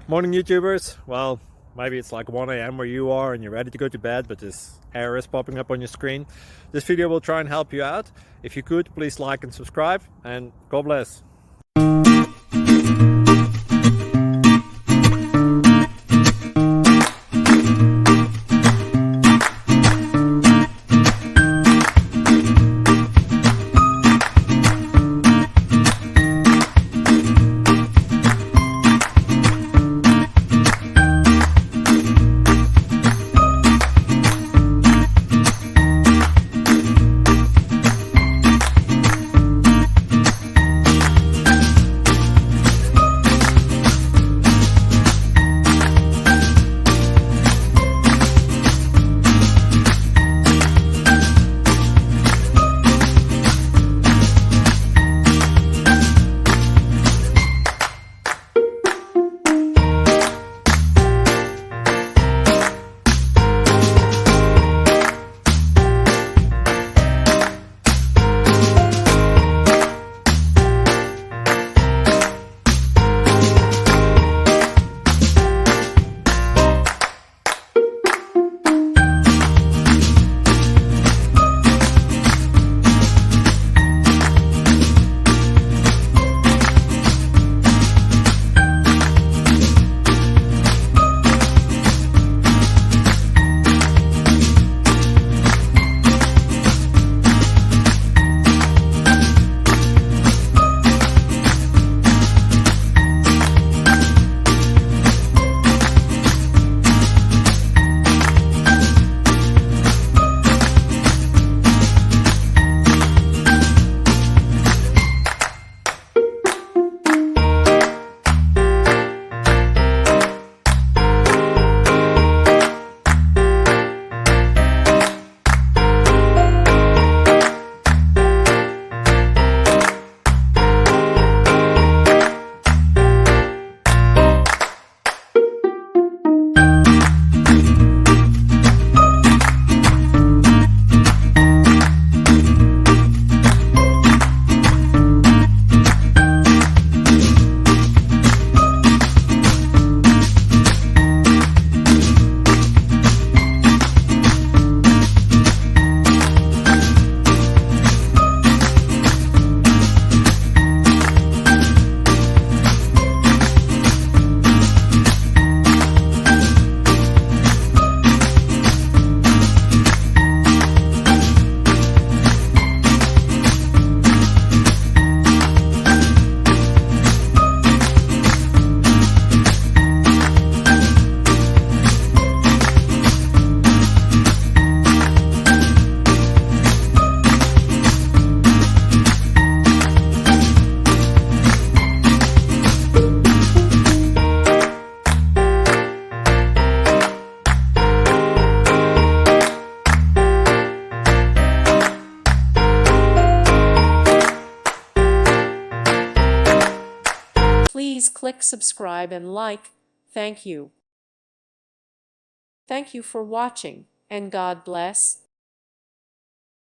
Morning YouTubers. Well, maybe it's like 1 a.m. where you are and you're ready to go to bed, but this error is popping up on your screen. This video will try and help you out. If you could, please like and subscribe, and God bless. Please click subscribe and like. Thank you. Thank you for watching, and God bless.